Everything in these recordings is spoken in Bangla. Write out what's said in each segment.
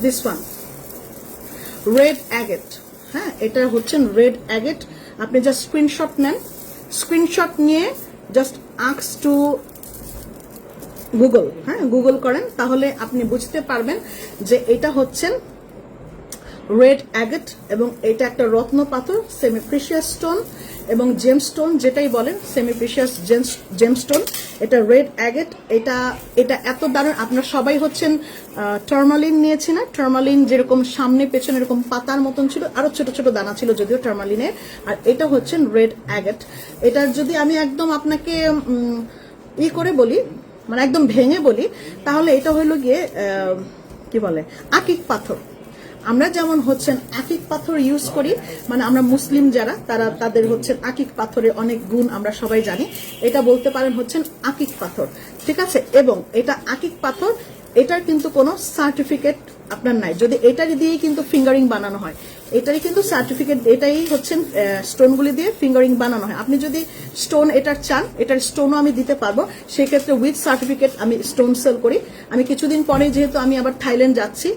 This one red agate. হ্যাঁ, এটা হচ্ছেন রেড অ্যাগেট। আপনি জাস্ট স্ক্রিনশট নেন, স্ক্রিনশট নিয়ে জাস্ট আস্ক টু গুগল, হ্যাঁ গুগল করেন, তাহলে আপনি বুঝতে পারবেন যে এটা হচ্ছেন রেড অ্যাগেট এবং এটা একটা রত্ন পাথর, সেমি প্রিশিয়াস স্টোন এবং জেম স্টোন যেটাই বলেন, সেমি প্রিশিয়াস জেম স্টোন। এটা রেড অ্যাগেট। এটা এটা এত দারুণ। আপনারা সবাই হচ্ছেন টার্মালিন নিয়েছি না, টার্মালিন যেরকম সামনে পেছনে এরকম পাতার মতন ছিল, আরো ছোট ছোট দানা ছিল যদিও টার্মালিনের, আর এটা হচ্ছেন রেড অ্যাগেট। এটার যদি আমি একদম আপনাকে করে বলি, মানে একদম ভেঙে বলি, তাহলে এটা হইল গিয়ে কি বলে আকিক পাথর। আমরা যেমন হচ্ছেন আকিক পাথর ইউজ করি, মানে আমরা মুসলিম যারা তারা তাদের হচ্ছেন আকিক পাথরের অনেক গুণ আমরা সবাই জানি, এটা বলতে পারেন হচ্ছেন আকিক পাথর, ঠিক আছে। এবং এটা আকিক পাথর, এটার কিন্তু কোনো সার্টিফিকেট আপনার নাই, যদি এটার দিয়েই কিন্তু ফিঙ্গারিং বানানো হয়, এটাই কিন্তু সার্টিফিকেট, এটাই হচ্ছেন স্টোনগুলি দিয়ে ফিঙ্গারিং বানানো হয়। আপনি যদি স্টোন এটার চান, এটার স্টোনও আমি দিতে পারবো, সেক্ষেত্রে উইথ সার্টিফিকেট আমি স্টোন সেল করি। আমি কিছুদিন পরে যেহেতু আমি আবার থাইল্যান্ড যাচ্ছি,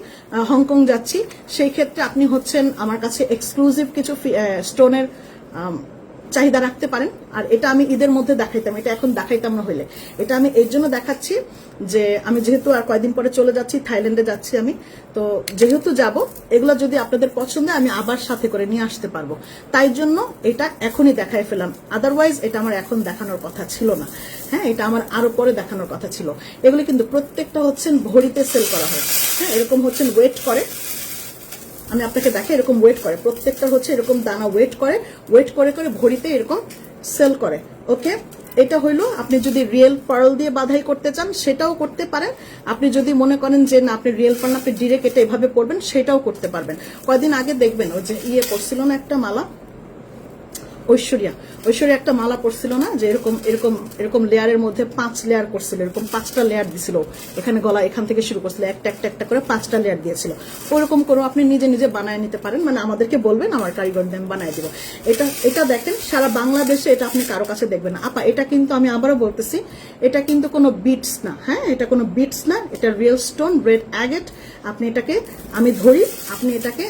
হংকং যাচ্ছি, সেই ক্ষেত্রে আপনি হচ্ছেন আমার কাছে এক্সক্লুসিভ কিছু স্টোনের চাহিদা রাখতে পারেন। আর এটা আমি ঈদের মধ্যে দেখাইতাম, এটা এখন দেখাইতাম না হইলে, এটা আমি এর জন্য দেখাচ্ছি যে আমি যেহেতু আর কয়েকদিন পরে চলে যাচ্ছি, থাইল্যান্ডে যাচ্ছি আমি, তো যেহেতু যাব, এগুলো যদি আপনাদের পছন্দ আমি আবার সাথে করে নিয়ে আসতে পারবো, তাই জন্য এটা এখনই দেখাই ফেলাম। আদারওয়াইজ এটা আমার এখন দেখানোর কথা ছিল না, হ্যাঁ এটা আমার আরো পরে দেখানোর কথা ছিল। এগুলো কিন্তু প্রত্যেকটা হচ্ছেন ভরিতে সেল করা হয়, হ্যাঁ এরকম হচ্ছেন ওয়েট করে, আমি আপনাকে দেখে এরকম ওয়েট করে, প্রত্যেকটা হচ্ছে এরকম দানা ওয়েট করে করে ভরিতে এরকম সেল করে। ওকে, এটা হইলো আপনি যদি রিয়েল পার্ল দিয়ে বাধাই করতে চান সেটাও করতে পারেন। আপনি যদি মনে করেন যে না আপনি রিয়েল পার্ল আপনি ডিরেক্ট এটা এভাবে পরবেন, সেটাও করতে পারবেন। কয়েকদিন আগে দেখবেন ওই যে পড়ছিল না একটা মালা, ঐশ্বরিয়া একটা মালা পড়ছিল না, যে এরকম এরকম এরকম লেয়ারের মধ্যে 5 লেয়ার করছিল, এরকম 5টা লেয়ার দিছিল, এখানে গলা এখান থেকে শুরু করছিল, একটা একটা একটা করে 5টা লেয়ার দিয়েছিল। ওরকম করে আপনি নিজে নিজে বানায় নিতে পারেন, মানে আমাদেরকে বলবেন, আমার কারিগর দিয়ে আমি বানায় দিব। এটা দেখেন সারা বাংলাদেশে এটা আপনি কারো কাছে দেখবেন না আপা। এটা কিন্তু আমি আবারও বলতেছি, এটা কিন্তু কোনো বিটস না, হ্যাঁ এটা কোনো বিটস না, এটা রিয়েল স্টোন রেড অ্যাগেট। আপনি এটাকে আমি ধরি, আপনি এটাকে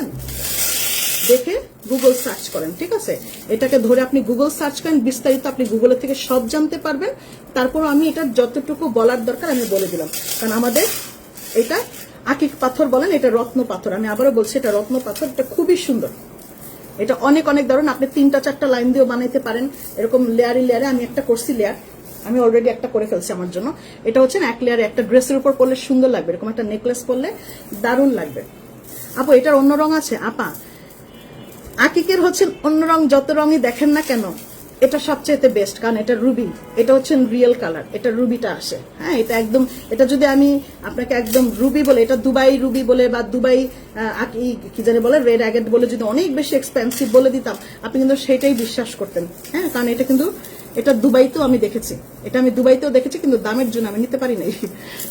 দেখে গুগল সার্চ করেন, ঠিক আছে, এটাকে ধরে আপনি গুগল সার্চ করেন, বিস্তারিত আপনি গুগলের থেকে সব জানতে পারবেন। তারপর আমি এটা যতটুকু বলার দরকার আমি বলে দিলাম, কারণ আমাদের এটা আকিক পাথর বলেন, এটা রত্ন পাথর, আমি আবারও বলছি এটা রত্ন পাথর, এটা খুবই সুন্দর, এটা অনেক অনেক ধরনের আপনি 3টা 4টা লাইন দিয়েও বানাইতে পারেন, এরকম লেয়ারে লেয়ারে। আমি একটা করছি লেয়ার, আমি অলরেডি একটা করে ফেলছি আমার জন্য। এটা হচ্ছে না এক লেয়ারে, একটা ড্রেসের উপর পরলে সুন্দর লাগবে, এরকম একটা নেকলেস পরলে দারুণ লাগবে। আপু এটার অন্য রং আছে? আপা আকিকের হচ্ছেন অন্য রং, যত রঙই দেখেন না কেন এটা সবচেয়ে বেস্ট, কারণ এটা রুবি, এটা হচ্ছেন রিয়েল কালার, এটা রুবিটা আসে, হ্যাঁ এটা একদম, এটা যদি আমি আপনাকে একদম রুবি বলে, এটা দুবাই রুবি বলে বা দুবাই কি জানি বলে রেড অ্যাগেট বলে যদি অনেক বেশি এক্সপেন্সিভ বলে দিতাম, আপনি কিন্তু সেটাই বিশ্বাস করতেন, হ্যাঁ কারণ এটা কিন্তু এটা দুবাইতেও আমি দেখেছি, এটা আমি দুবাইতেও দেখেছি, কিন্তু দামের জন্য আমি নিতে পারি নাই।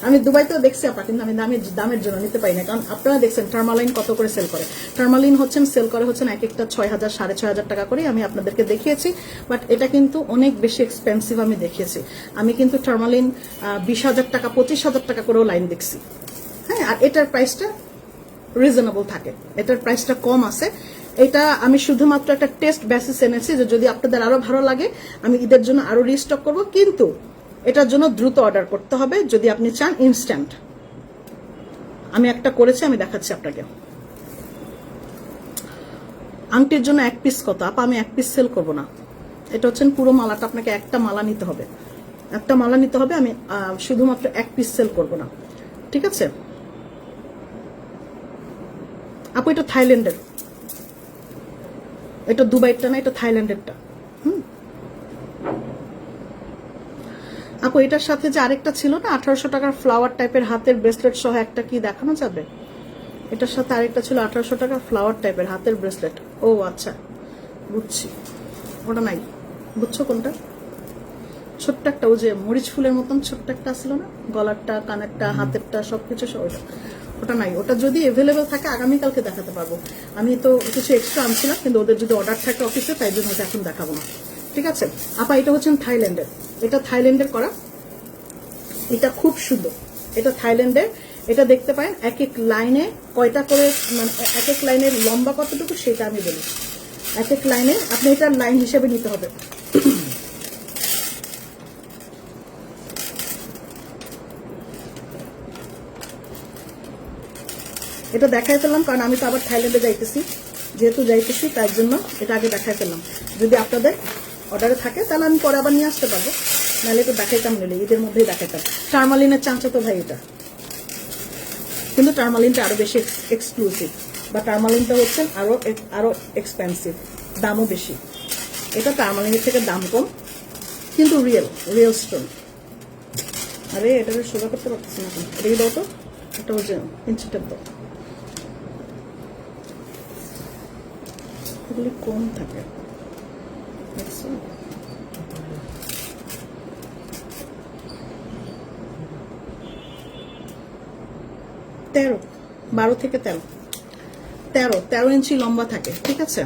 আমি দুবাইতেও দেখছি আপা, কিন্তু আমি দামের জন্য নিতে পারি না, কারণ আপনারা দেখছেন টার্মালাইন কত করে সেল করে। টার্মালিন হচ্ছেন সেল করে হচ্ছেন এক একটা 6,000 6,500 টাকা করে, আমি আপনাদেরকে দেখিয়েছি, বাট এটা কিন্তু অনেক বেশি এক্সপেন্সিভ আমি দেখিয়েছি। আমি কিন্তু টার্মালিন 20,000 টাকা 25,000 টাকা করেও লাইন দেখছি, হ্যাঁ আর এটার প্রাইসটা রিজনেবল থাকে, এটার প্রাইসটা কম আছে। এটা আমি শুধুমাত্র একটা টেস্ট বেসিস এনেছি, যে যদি আপনাদের আরো ভালো লাগে আমি ঈদের জন্য আরো রিস্টক করব, কিন্তু এটার জন্য দ্রুত অর্ডার করতে হবে যদি আপনি চান ইনস্ট্যান্ট। আমি একটা করেছি, আমি দেখাচ্ছি আপনাকে। আংটির জন্য 1 পিস কত? আপা আমি 1 পিস সেল করব না, এটা হচ্ছেন পুরো মালাটা, আপনাকে একটা মালা নিতে হবে, একটা মালা নিতে হবে, আমি শুধুমাত্র 1 পিস সেল করব না, ঠিক আছে আপু? এটা থাইল্যান্ডের, এটা দুবাইটা না, এটা থাইল্যান্ডেরটা। আপু এটার সাথে যে আরেকটা ছিল না 1800 টাকার ফ্লাওয়ার টাইপের হাতের ব্রেসলেট সহ একটা, কি দেখানো যাবে? এটার সাথে আরেকটা ছিল 1800 টাকার ফ্লাওয়ার টাইপের হাতের ব্রেসলেট। ও আচ্ছা বুঝছি, ওটা নাই, বুঝছো কোনটা? ছোট্ট একটা, ওই যে মরিচ ফুলের মতন ছোট্ট একটা আসলো না, গলারটা কানেরটা হাতেরটা সবকিছু, ওটা নাই। ওটা যদি এভেলেবেল থাকে আগামীকালকে দেখাতে পারবো। আমি তো কিছু এক্সট্রা আনছিলাম, কিন্তু ওদের যদি অর্ডার থাকে অফিসে, তাই জন্য এখন দেখাবো না, ঠিক আছে আপা? এটা হচ্ছেন থাইল্যান্ডের, এটা থাইল্যান্ডের করা, এটা খুব সুন্দর, এটা থাইল্যান্ডের, এটা দেখতে পারেন এক এক লাইনে কয়টা করে, মানে এক এক লাইনের লম্বা কতটুকু সেটা আমি বলি। এক এক লাইনে আপনি এটা লাইন হিসেবে নিতে হবে। এটা দেখাই ফেললাম কারণ আমি তো আবার থাইল্যান্ডে যাইতেছি, যেহেতু যাইতেছি তার জন্য এটা আগে দেখাই ফেললাম। যদি আপনাদের অর্ডারে থাকে তাহলে আমি পরে আবার নিয়ে আসতে পারবো, নাহলে তো দেখাইতাম, নিলে ঈদের মধ্যেই দেখাইতাম। টার্মালিনের চাঁচা তো ভাই এটা, কিন্তু টার্মালিনটা আরো বেশি এক্সক্লুসিভ, বা টার্মালিনটা হচ্ছে আরো এক্সপেন্সিভ, দামও বেশি। এটা টার্মালিনের থেকে দাম কম, কিন্তু রিয়েল স্টোন। আরে এটা সোজা করতে পারতেছি না, এটা দাও তো, এটা হচ্ছে ইঞ্চিটার দাও, এগুলি কম থাকে। 12 থেকে 13 ইঞ্চি লম্বা থাকে, ঠিক আছে।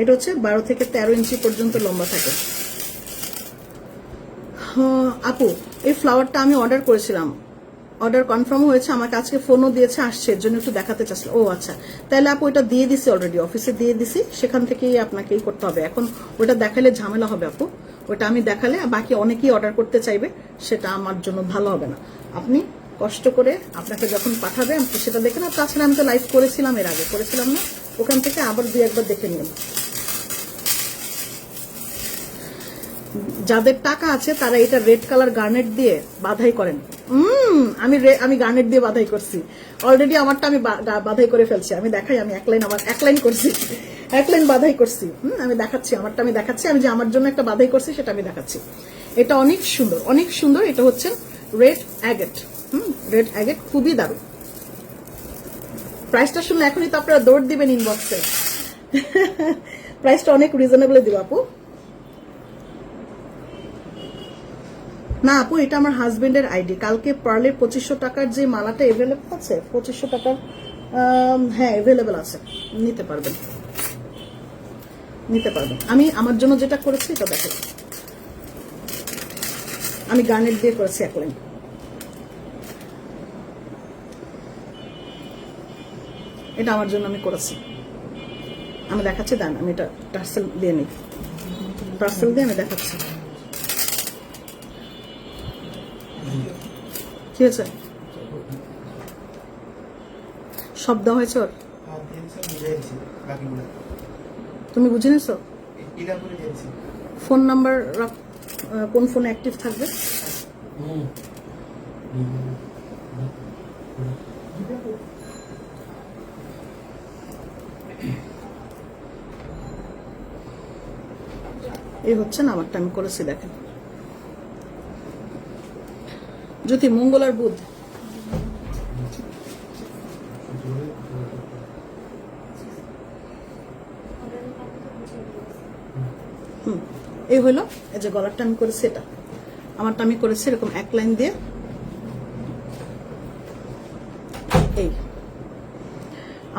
এটা হচ্ছে 12 থেকে 13 ইঞ্চি পর্যন্ত লম্বা থাকে। আপু এই ফ্লাওয়ারটা আমি অর্ডার করেছিলাম, অর্ডার কনফার্ম হয়েছে, আমাকে আজকে ফোনও দিয়েছে, আসছে, এর জন্য একটু দেখাতে চাচ্ছিল। ও আচ্ছা, তাহলে আপু এটা দিয়ে দিছি অলরেডি, অফিসে দিয়ে দিছি, সেখান থেকেই আপনাকেই করতে হবে। এখন ওটা দেখালে ঝামেলা হবে আপু, ওটা আমি দেখালে বাকি অনেকেই অর্ডার করতে চাইবে, সেটা আমার জন্য ভালো হবে না। আপনি কষ্ট করে আপনাকে যখন পাঠাবে আপনি সেটা দেখে না। তাছাড়া আমি তো লাইভ করেছিলাম, এর আগে করেছিলাম না, ওখান থেকে আবার 2-1বার দেখে নিন। যাদের টাকা আছে তারা এটা রেড কালার গার্নেট দিয়ে বাধাই করেন। আমি গার্নেট দিয়ে বাধাই করছি অলরেডি, আমারটা আমি বাধাই করে ফেলছি। আমি দেখাই, আমি এক লাইন করছি, এক লাইন বাধাই করছি। আমি দেখাচ্ছি, আমারটা আমি দেখাচ্ছি, আমি যে আমার জন্য একটা বাধাই করছি সেটা আমি দেখাচ্ছি। এটা অনেক সুন্দর, অনেক সুন্দর। এটা হচ্ছে রেড অ্যাগেট, রেড অ্যাগেট, খুবই দারুণ। প্রাইসটা শুনলে এখনই তো আপনারা দৌড় দিবেন ইনবক্সে। প্রাইসটা অনেক রিজনেবল দিব আপু। না আপু, এটা আমার হাজবেন্ডের আইডি। কালকে পার্লের 2500 টাকার যে মালাটা এভেলেবল আছে, 2500 টাকার, হ্যাঁ এভেলেবল আছে, নিতে পারবেন। আমি আমার জন্য যেটা করেছি এটা দেখো, আমি গার্নেট দিয়ে করেছি এক লাইন। এটা আমার জন্য আমি করেছি, আমি দেখাচ্ছি। দেন আমি এটা টার্সেল দিয়ে নিই, টার্সেল দিয়ে আমি দেখাচ্ছি। কি হয়েছে? সব দেওয়া হয়েছে ওর? তুমি বুঝে নিছো? ফোন নাম্বার কোন ফোনে অ্যাক্টিভ থাকবে? এই হচ্ছে না আমারটা, আমি করেছি দেখেন। যদি মঙ্গল আর বুধ, এই হলো। এই যে গলারটা আমি করেছি, এটা আমারটা আমি করেছি এরকম এক লাইন দিয়ে। এই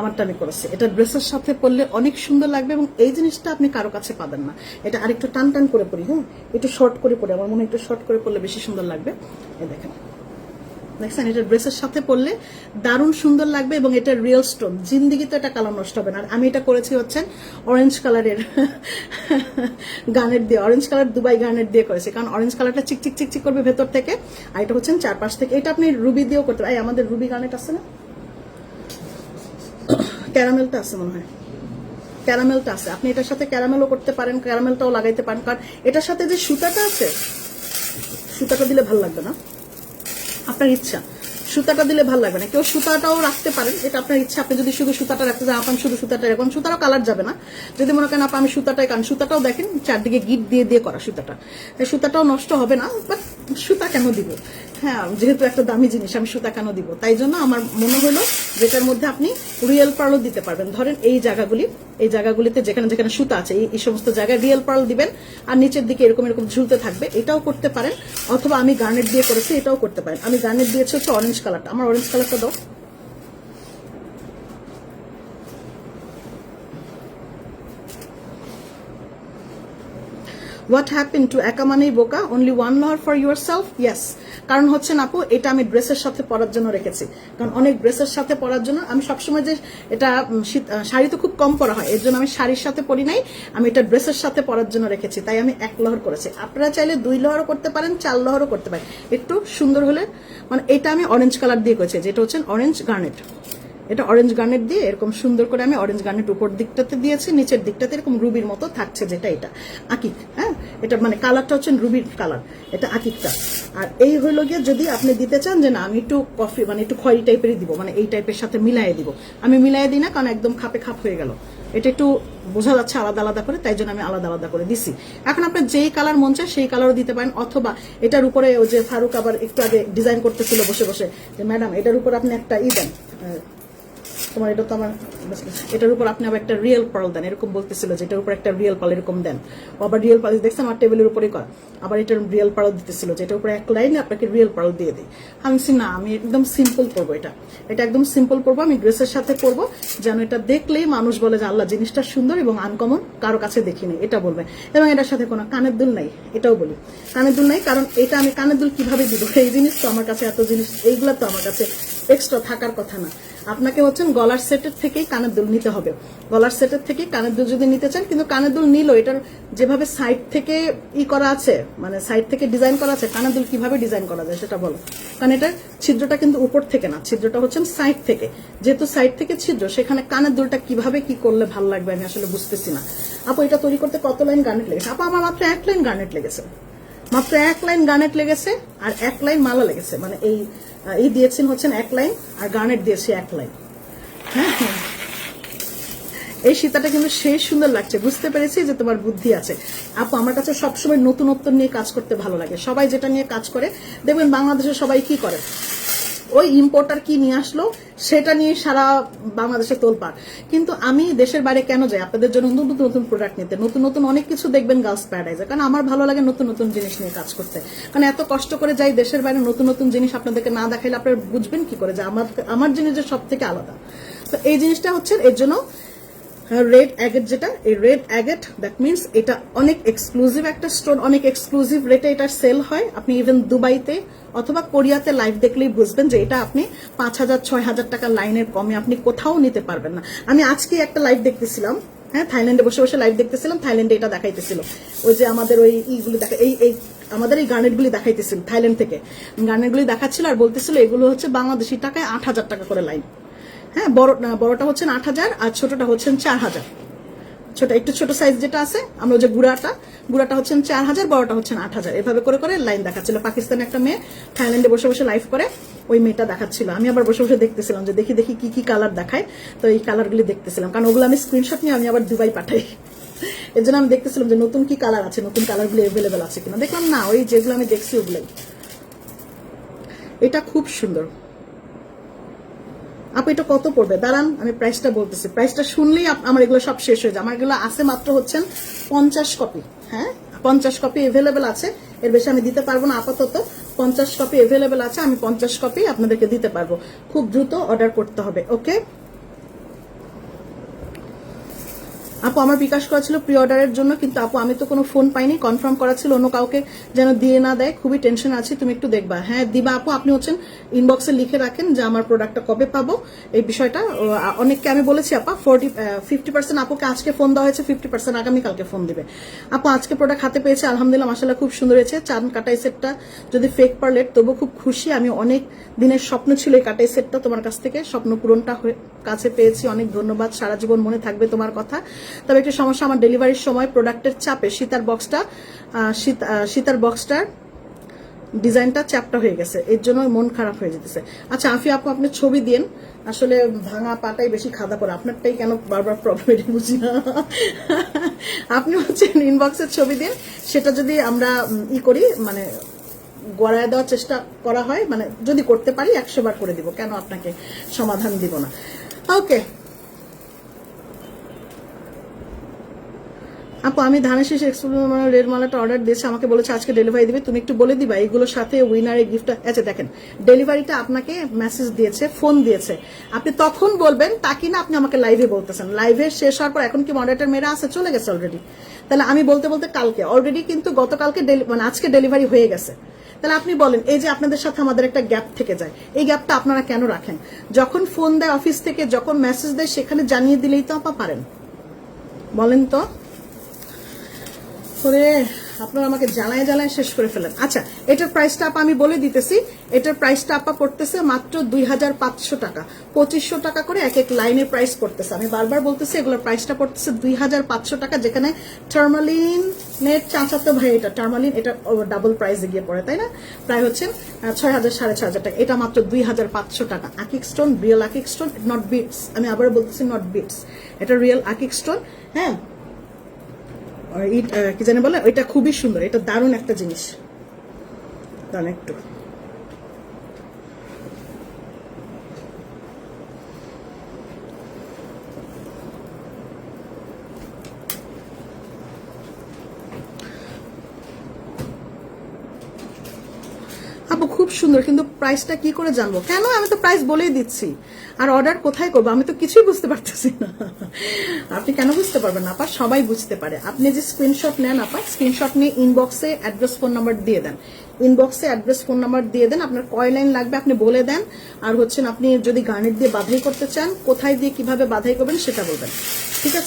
আমারটা আমি করেছি, এটা ড্রেসের সাথে পরলে অনেক সুন্দর লাগবে, এবং এই জিনিসটা আপনি কারো কাছে পাবেন না। এটা আরেকটু টান টান করে পরি, হ্যাঁ একটু শর্ট করে পরি, আমার মনে হয় একটু শর্ট করে পরলে বেশি সুন্দর লাগবে। এই দেখেন, দেখছেন, এটা ড্রেসের সাথে পরলে দারুণ সুন্দর লাগবে, এবং এটা রিয়েল স্টোন, জিন্দিগি তো এটা কালার নষ্ট হবে না। আর আমি এটা করেছি হচ্ছে অরেঞ্জ কালারের গার্নেট দিয়ে, অরেঞ্জ কালার দুবাই গার্নেট দিয়ে করেছি, কারণ অরেঞ্জ কালারটা চিকচিক চিকচিক করবে ভেতর থেকে, আর এটা হচ্ছে চারপাশ থেকে। এটা আপনি রুবি দিয়েও করতে পারেন। আমাদের রুবি গার্নেট আছে না, ক্যারামেলটা আছে মনে হয়, ক্যারামেলটা আছে, আপনি এটার সাথে ক্যারামেলও করতে পারেন, ক্যারামেলটাও লাগাইতে পারেন। কারণ এটার সাথে যে সুতাটা আছে, সুতাটা দিলে ভালো লাগবে না, আপনার ইচ্ছা। সুতাটা দিলে ভালো লাগবে না, কেউ সুতাটাও রাখতে পারেন, এটা আপনার ইচ্ছা। আপনি যদি শুধু সুতাটা রাখতে চান, আপনার শুধু সুতাটা, এরকম সুতারও কালার যাবে না। যদি মনে করেন আমি সুতাটাই, কারণ সুতাটাও দেখেন চারদিকে গিট দিয়ে দিয়ে করা, সুতাটাও নষ্ট হবে না। বাট সুতা কেন দিব, হ্যাঁ যেহেতু একটা দামি জিনিস আমি সুতা কেন দিব, তাই জন্য আমার মনে হলো যেটার মধ্যে আপনি রিয়েল পার্লও দিতে পারবেন। ধরেন এই জায়গাগুলিতে যেখানে যেখানে সুতা আছে, এই সমস্ত জায়গায় রিয়েল পার্ল দিবেন, আর নিচের দিকে এরকম এরকম ঝুলতে থাকবে, এটাও করতে পারেন। অথবা আমি গার্নেট দিয়ে করেছি, এটাও করতে পারেন। আমি গার্নেট দিয়েছি হচ্ছে অরেঞ্জ কালারটা, আমার অরেঞ্জ কালারটা দাও। What happened to Eka Manei Boka? Only one lover for yourself? Yes. কারণ হচ্ছে না আপু, এটা আমি ড্রেসের সাথে পরার জন্য রেখেছি। কারণ অনেক ড্রেসের সাথে পরার জন্য আমি সবসময় যে এটা শাড়ি তো খুব কম পরা হয়, এর জন্য আমি শাড়ির সাথে পরি নাই, আমি এটা ড্রেসের সাথে পরার জন্য রেখেছি, তাই আমি 1 লহর করেছি। আপনারা চাইলে 2 লহরও করতে পারেন, 4 লহরও করতে পারেন, একটু সুন্দর হলে। মানে এটা আমি অরেঞ্জ কালার দিয়ে করেছি, যেটা হচ্ছে অরেঞ্জ গার্নেট। এটা অরেঞ্জ গার্নেট দিয়ে এরকম সুন্দর করে আমি অরেঞ্জ গার্নেট উপর দিকটাতে দিয়েছি, নিচের দিকটাতে এরকম রুবির মতো থাকছে, যেটা এটা আকিক। হ্যাঁ, এটা মানে কালারটা হচ্ছে রুবির কালার, এটা আকিকটা। আর এই হইল গিয়ে যদি আপনি দিতে চান যে না আমি একটু কফি মানে একটু খয়েরি টাইপেরই দিব, মানে এই টাইপের সাথে মিলাই দিব, আমি মিলাই দিই না, কারণ একদম খাপে খাপ হয়ে গেল। এটা একটু বোঝা যাচ্ছে আলাদা আলাদা করে, তাই জন্য আমি আলাদা আলাদা করে দিছি। এখন আপনার যেই কালার মন চায় সেই কালারও দিতে পারেন, অথবা এটার উপরে ওই যে ফারুক আবার একটু আগে ডিজাইন করতেছিল বসে বসে, যে ম্যাডাম এটার উপর আপনি একটা দেন, তোমার এটা তো আমার, এটার উপর আপনি আবার একটা রিয়েল পার্ল দেন, এরকম বলতেছিল যে এটার উপর একটা রিয়েল পার্ল এরকম দেন। আবার রিয়েল পার্ল দেখছেন আমার টেবিলের উপরে করা, আবার এটার রিয়েল পার্ল দিতেছিল যে এটার উপরে 1 লাইনে আপনাকে রিয়েল পার্ল দিয়ে দিই। আমি না, আমি একদম সিম্পল করবো, এটা একদম সিম্পল করবো, আমি ড্রেসের সাথে করবো, যেন এটা দেখলেই মানুষ বলে যে আল্লাহ জিনিসটা সুন্দর এবং আনকমন, কারো কাছে দেখিনি, এটা বলবে। এবং এটার সাথে কোনো কানের দুল নাই, এটাও বলি কানের দুল নাই, কারণ এটা আমি কানের দুল কিভাবে দিব, এই জিনিস তো আমার কাছে, এত জিনিস এইগুলা তো আমার কাছে এক্সট্রা থাকার কথা না। আপনাকে হচ্ছেন গলার সেটের থেকেই কানের দুল নিতে হবে, গলার সেটের থেকেই কানের দুল যদি নিতে চান। কিন্তু কানের দুল নিল, এটার যেভাবে সাইড থেকে করা আছে, মানে সাইড থেকে ডিজাইন করা আছে, কানের দুল কিভাবে ডিজাইন করা যায় সেটা বলো। কারণ এটার ছিদ্রটা কিন্তু উপর থেকে না, ছিদ্রটা হচ্ছেন সাইড থেকে, যেহেতু সাইড থেকে ছিদ্র, সেখানে কানের দুলটা কিভাবে কি করলে ভালো লাগবে আমি আসলে বুঝতেছি না। আপু এটা তৈরি করতে কত লাইন গার্নেট লেগেছে? আপু আমার মাত্র 1 লাইন গার্নেট লেগেছে, মাত্র 1 লাইন গার্নেট লেগেছে, আর 1 লাইন মালা লেগেছে। মানে এই দিয়েছেন হচ্ছেন 1 লাইন, আর গার্নেট দিয়েছি 1 লাইন। হ্যাঁ, এই সীতাটা কিন্তু সেই সুন্দর লাগছে, বুঝতে পেরেছি যে তোমার বুদ্ধি আছে। আপু আমার কাছে সবসময় নতুনত্ব নিয়ে কাজ করতে ভালো লাগে। সবাই যেটা নিয়ে কাজ করে দেখবেন, বাংলাদেশে সবাই কি করে, ওই ইম্পোর্টার কি নিয়ে আসলো সেটা নিয়ে সারা বাংলাদেশে তোলপাড়। কিন্তু আমি দেশের বাইরে কেন যাই? আপনাদের জন্য নতুন নতুন প্রোডাক্ট নিতে, নতুন নতুন অনেক কিছু দেখবেন গার্লস প্যারাডাইজে, কারণ আমার ভালো লাগে নতুন নতুন জিনিস নিয়ে কাজ করতে। কারণ এত কষ্ট করে যাই দেশের বাইরে, নতুন নতুন জিনিস আপনাদেরকে না দেখাইলে আপনারা বুঝবেন কি করে যে আমার জিনিস যে সব থেকে আলাদা। তো এই জিনিসটা হচ্ছে এর জন্য রেড অ্যাগেট, যেটা এই রেড অ্যাগেট, দ্যাট মিনস এটা অনেক এক্সক্লুসিভ একটা স্টোন, অনেক এক্সক্লুসিভ রেটে এটা সেল হয়। আপনি ইভেন দুবাইতে অথবা কোরিয়াতে লাইভ দেখলেই বুঝবেন যে এটা আপনি 5,000-6,000 টাকা লাইনের কমে আপনি কোথাও নিতে পারবেন না। আমি আজকে একটা লাইভ দেখতেছিলাম, হ্যাঁ, থাইল্যান্ডে বসে বসে লাইভ দেখতেছিলাম, থাইল্যান্ডে এটা দেখাইতেছিল, ওই যে আমাদের ওই ইগুলি দেখা, এই আমাদের এই গার্নেটগুলি দেখাইতেছিল থাইল্যান্ড থেকে, গার্নেটগুলি দেখাচ্ছিল আর বলতেছিল এগুলো হচ্ছে বাংলাদেশি টাকায় 8,000 টাকা করে লাইন। হ্যাঁ, বড়টা হচ্ছেন 8,000 আর ছোটটা হচ্ছেন 4,000। ছোট একটু ছোট সাইজ যেটা আছে, আমরা যে গুড়াটা হচ্ছেন 4,000, বড়টা হচ্ছেন 8,000। এভাবে করে করে লাইন দেখাচ্ছিল। পাকিস্তানে একটা মেয়ে থাইল্যান্ডে বসে বসে লাইভ করে, ওই মেয়েটা দেখাচ্ছিল। আমি আবার বসে বসে দেখতেছিলাম যে দেখি কি কি কালার দেখায়। তো এই কালারগুলি দেখতেছিলাম, কারণ ওগুলো আমি স্ক্রিনশট নিয়ে আমি আবার দুবাই পাঠাই। এর জন্য আমি দেখতেছিলাম যে নতুন কি কালার আছে, নতুন কালারগুলি অ্যাভেলেবেল আছে কিনা। দেখলাম না, ওই যেগুলো আমি দেখছি ওগুলোই। এটা খুব সুন্দর। আপু এটা কত পড়বে? দাঁড়ান আমি প্রাইসটা বলতেছি, প্রাইসটা শুনলেই আমার এগুলো সব শেষ হয়ে যায়। আমার এগুলো আছে মাত্র হচ্ছেন 50 কপি। হ্যাঁ, 50 কপি এভেলেবেল আছে, এর বেশি আমি দিতে পারবো না আপাতত। 50 কপি এভেলেবেল আছে, আমি 50 কপি আপনাদেরকে দিতে পারবো। খুব দ্রুত অর্ডার করতে হবে, ওকে? আপু আমার বিকাশ করা ছিল প্রি অর্ডারের জন্য, কিন্তু আপু আমি তো কোনো ফোন পাইনি, কনফার্ম করা ছিল অন্য কাউকে যেন দিয়ে না দেয়, খুবই টেনশন আছে, তুমি একটু দেখবা। হ্যাঁ দিবা আপু, আপনি হচ্ছেন ইনবক্সে লিখে রাখেন যে আমার প্রোডাক্টটা কবে পাবো, এই বিষয়টা। অনেককে আমি বলেছি আপা 50% আপুকে আজকে ফোন দেওয়া হয়েছে, 50% আগামীকালকে ফোন দিবে। আপু আজকে প্রোডাক্ট হাতে পেয়েছে, আলহামদুলিল্লাহ, মাশাআল্লাহ খুব সুন্দর হয়েছে। চান কাটাই সেটটা যদি ফেক পারলেট, তবু খুব খুশি। আমি অনেক দিনের স্বপ্ন ছিল এই কাটাই সেটটা তোমার কাছ থেকে, স্বপ্ন পূরণটা কাছে পেয়েছি, অনেক ধন্যবাদ, সারা জীবন মনে থাকবে তোমার কথা। তবে একটা সমস্যা, আমার ডেলিভারির সময় প্রোডাক্টের চাপে সীতার বক্সটার ডিজাইনটা চ্যাপটা হয়ে গেছে, এর জন্য মন খারাপ হয়ে যেতেছে। আচ্ছা আফি আপু আপনি ছবি দিন, আসলে ভাঙা পাটাই বেশি খাদা পড়ে, আপনারটাই কেন বারবার প্রবলেম এটা বুঝি না। আপনি হচ্ছেন ইনবক্সের ছবি দিন, সেটা যদি আমরা করি, মানে গড়ায় দেওয়ার চেষ্টা করা হয়, মানে যদি করতে পারি 100 বার করে দিব, কেন আপনাকে সমাধান দিব না। ওকে আপু আমি ধানের শেষ এক্সপ্লোর রেড মালাটা অর্ডার দিয়েছি, আমাকে বলেছে আজকে ডেলিভারি দিবে, তুমি একটু বলে দিবা এগুলোর সাথে উইনারের গিফটটা। আচ্ছা দেখেন, ডেলিভারিটা আপনাকে মেসেজ দিয়েছে, ফোন দিয়েছে, আপনি তখন বলবেন, তা কি না আপনি আমাকে লাইভে বলতেছেন। লাইভে শেষ হওয়ার পর এখন কি মডারেটর মেয়েরা আছে, চলে গেছে অলরেডি। তাহলে আমি বলতে বলতে কালকে অলরেডি কিন্তু গতকালকে মানে আজকে ডেলিভারি হয়ে গেছে। তাহলে আপনি বলেন, এই যে আপনাদের সাথে আমাদের একটা গ্যাপ থেকে যায়, এই গ্যাপটা আপনারা কেন রাখেন? যখন ফোন দেয় অফিস থেকে, যখন মেসেজ দেয়, সেখানে জানিয়ে দিলেই তো আপা পারেন, বলেন তো। করে আপনারা আমাকে জ্বালায় জ্বালায় শেষ করে ফেলেন। আচ্ছা, এটার প্রাইসটা আপা আমি বলে দিতেছি। এটার প্রাইসটা আপা পড়তেছে মাত্র 2500 টাকা, 2500 টাকা করে এক এক লাইনের প্রাইস পড়তেছে। আমি বারবার বলতেছি এগুলোর প্রাইসটা পড়তেছে 2500 টাকা, যেখানে টার্মালিনের চাচাতো ভাই এটা টার্মালিন, এটা ডাবল প্রাইসে গিয়ে পড়ে, তাই না? প্রায় হচ্ছে 6000 6500 টাকা। এটা মাত্র 2500 টাকা। আকিক স্টোন, রিয়েল আকিক স্টোন, নট বিটস। আমি আবার বলতেছি নট বিটস, এটা রিয়েল আকিক স্টোন। হ্যাঁ, কি জানি বলে, ওইটা খুবই সুন্দর, এটা দারুণ একটা জিনিস। দাঁড়ান একটু, আপু খুব সুন্দর, কিন্তু প্রাইসটা কি করে জানবো? কেন, আমি তো প্রাইস বলেই দিচ্ছি। আর অর্ডার কোথায় করবো আমি তো কিছুই বুঝতে পারতেছি না। আপনি কেন বুঝতে পারবেন না আপা? সবাই বুঝতে পারে। আপনি যে স্ক্রিনশট নেন আপা, স্ক্রিনশট নিয়ে ইনবক্সে অ্যাড্রেস ফোন নাম্বার দিয়ে দেন, ইনবক্সে অ্যাড্রেস ফোন নাম্বার দিয়ে দেন। আপনার কয় লাইন লাগবে আপনি বলে দেন। আর হচ্ছেন আপনি যদি গার্নেট দিয়ে বাধাই করতে চান, কোথায় দিয়ে কিভাবে বাধাই করবেন সেটা বলবেন, ঠিক আছে?